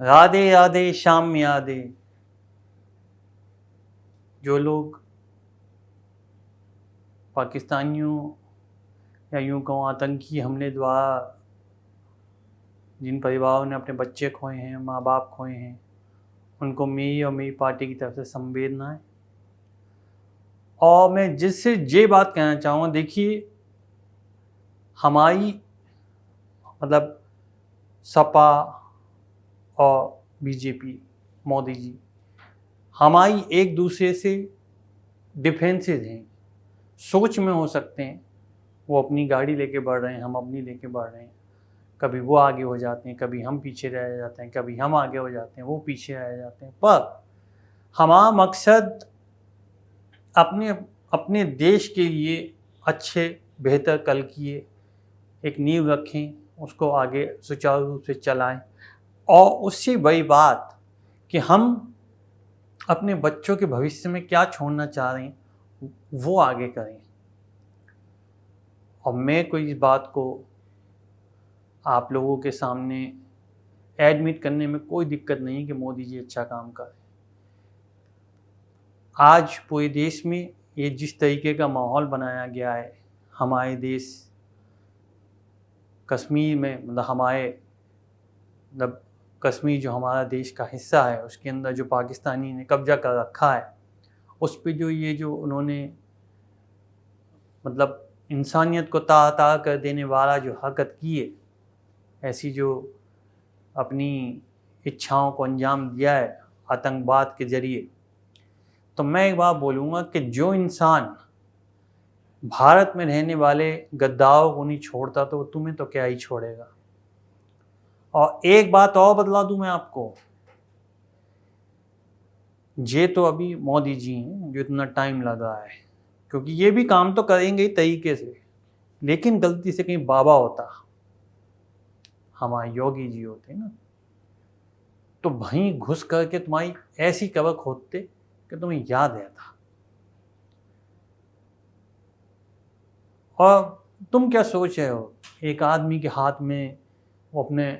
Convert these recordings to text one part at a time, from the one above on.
राधे राधे श्याम यादे। जो लोग पाकिस्तानियों या यूं कहूँ आतंकी हमले द्वारा जिन परिवारों ने अपने बच्चे खोए हैं, माँ बाप खोए हैं, उनको मेरी और मेरी पार्टी की तरफ से संवेदनाएं। और मैं जिससे ये बात कहना चाहूँगा, देखिए हमारी मतलब सपा और बीजेपी, मोदी जी, हमारी एक दूसरे से डिफरेंसेस हैं, सोच में हो सकते हैं। वो अपनी गाड़ी लेके बढ़ रहे हैं, हम अपनी लेके बढ़ रहे हैं। कभी वो आगे हो जाते हैं, कभी हम पीछे रह जाते हैं, कभी हम आगे हो जाते हैं, वो पीछे रह जाते हैं। पर हमारा मकसद अपने अपने देश के लिए अच्छे बेहतर कल की एक नींव रखें, उसको आगे सुचारू रूप से चलाएं। और उससे बड़ी बात कि हम अपने बच्चों के भविष्य में क्या छोड़ना चाह रहे हैं वो आगे करें। और मैं कोई इस बात को आप लोगों के सामने एडमिट करने में कोई दिक्कत नहीं कि मोदी जी अच्छा काम कर रहे हैं। आज पूरे देश में ये जिस तरीके का माहौल बनाया गया है, हमारे देश कश्मीर में, मतलब हमारे मतलब कश्मीर जो हमारा देश का हिस्सा है, उसके अंदर जो पाकिस्तानी ने कब्जा कर रखा है, उस पर जो ये जो उन्होंने मतलब इंसानियत को तार कर देने वाला जो हरकत की है, ऐसी जो अपनी इच्छाओं को अंजाम दिया है आतंकवाद के ज़रिए, तो मैं एक बात बोलूँगा कि जो इंसान भारत में रहने वाले गद्दारों को नहीं छोड़ता तो तुम्हें तो क्या ही छोड़ेगा। और एक बात और बतला दूं मैं आपको, ये तो अभी मोदी जी हैं जो इतना टाइम लगा है, क्योंकि ये भी काम तो करेंगे ही तरीके से, लेकिन गलती से कहीं बाबा होता, हमारे योगी जी होते ना, तो वहीं घुस करके तुम्हारी ऐसी कबर खोदते कि तुम्हें याद रहता। और तुम क्या सोच रहे हो, एक आदमी के हाथ में वो अपने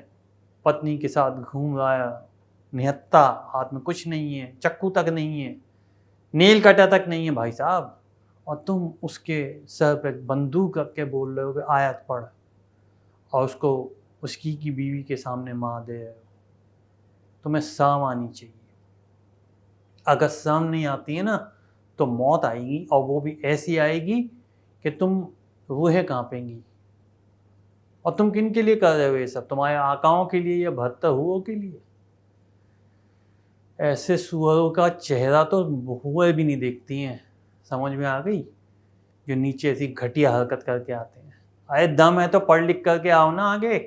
पत्नी के साथ घूम रहा है, निहत्ता, हाथ में कुछ नहीं है, चक्कू तक नहीं है, नेल कटर तक नहीं है भाई साहब, और तुम उसके सर पे बंदूक रख के बोल रहे हो कि आयत पढ़, और उसको उसकी की बीवी के सामने मार दे रहे हो। तुम्हें शर्म आनी चाहिए। अगर शर्म नहीं आती है ना तो मौत आएगी, और वो भी ऐसी आएगी कि तुम रूहें कांपेंगी। और तुम किन के लिए कर रहे हो ये सब, तुम्हारे आकाओं के लिए या बहत्तर हुओं के लिए? ऐसे सुअरों का चेहरा तो हुए भी नहीं देखती हैं, समझ में आ गई, जो नीचे ऐसी घटिया हरकत करके आते हैं। अरे दम है तो पढ़ लिख करके आओ ना आगे,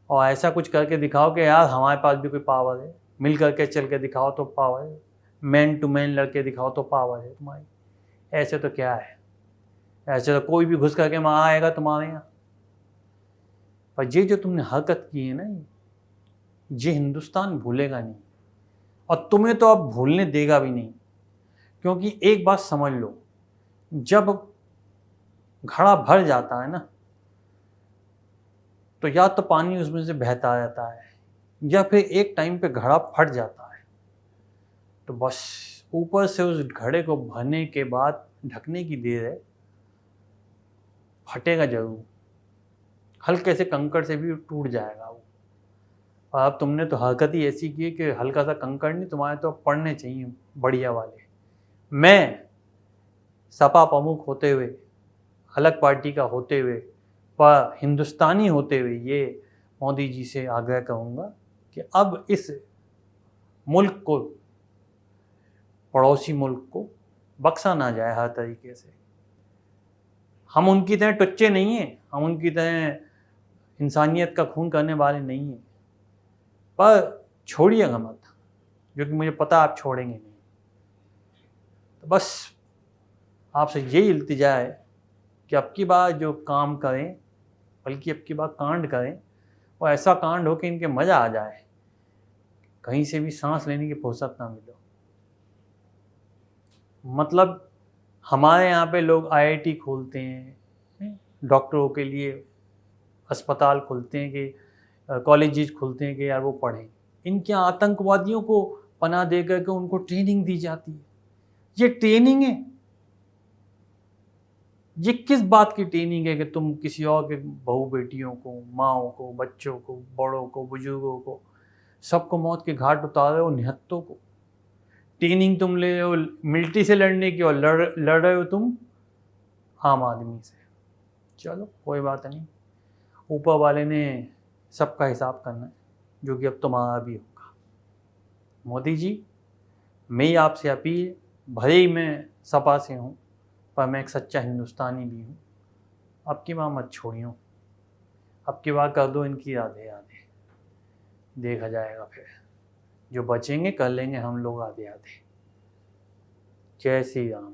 और ऐसा कुछ करके दिखाओ कि यार हमारे पास भी कोई पावर है, मिल करके चल के दिखाओ तो पावर है, मैन टू मैन लड़के दिखाओ तो पावर है तुम्हारी। ऐसे तो क्या है, ऐसे तो कोई भी घुस करके वहाँ आएगा तुम्हारे यहाँ। पर ये जो तुमने हरकत की है ना, ये हिंदुस्तान भूलेगा नहीं, और तुम्हें तो अब भूलने देगा भी नहीं। क्योंकि एक बात समझ लो, जब घड़ा भर जाता है ना, तो या तो पानी उसमें से बहता रहता है, या फिर एक टाइम पे घड़ा फट जाता है। तो बस ऊपर से उस घड़े को भरने के बाद ढकने की देर है, फटेगा जरूर, हल्के से कंकड़ से भी टूट जाएगा वो। और अब तुमने तो हरकत ही ऐसी की कि हल्का सा कंकड़ नहीं, तुम्हारे तो पड़ने चाहिए बढ़िया वाले। मैं सपा प्रमुख होते हुए, अलग पार्टी का होते हुए, पर हिंदुस्तानी होते हुए ये मोदी जी से आग्रह करूँगा कि अब इस मुल्क को, पड़ोसी मुल्क को बख्शा ना जाए हर तरीके से। हम उनकी तरह टुच्चे नहीं हैं, हम उनकी तरह इंसानियत का खून करने वाले नहीं हैं, पर छोड़िएगा मत, जो कि मुझे पता आप छोड़ेंगे नहीं। तो बस आपसे यही इल्तिजा है कि अब की बार जो काम करें, बल्कि अब की बार कांड करें, और ऐसा कांड हो कि इनके मज़ा आ जाए, कहीं से भी सांस लेने की फुर्सत ना मिले। मतलब हमारे यहाँ पे लोग आईआईटी खोलते हैं, डॉक्टरों के लिए अस्पताल खोलते हैं, कि कॉलेजेस खुलते हैं कि यार वो पढ़ें। इनके यहाँ आतंकवादियों को पनाह दे करके उनको ट्रेनिंग दी जाती है। ये ट्रेनिंग है? ये किस बात की ट्रेनिंग है कि तुम किसी और के बहू बेटियों को, माओ को, बच्चों को, बड़ों को, बुजुर्गों को, सबको मौत के घाट उतार रहे हो, निहत्तों को। ट्रेनिंग तुम ले रहे हो मिलिट्री से लड़ने की और लड़ रहे हो तुम आम आदमी से। चलो कोई बात नहीं, ऊपर वाले ने सबका हिसाब करना है, जो कि अब तुम्हारा भी होगा। मोदी जी, मेरी आपसे अपील, भले ही मैं सपा से हूँ पर मैं एक सच्चा हिंदुस्तानी भी हूँ, अब की बार मत छोड़ियो, अब की बार कर दो इनकी आधे आधे, देखा जाएगा फिर, जो बचेंगे कर लेंगे हम लोग आधे आधे। जय श्री राम।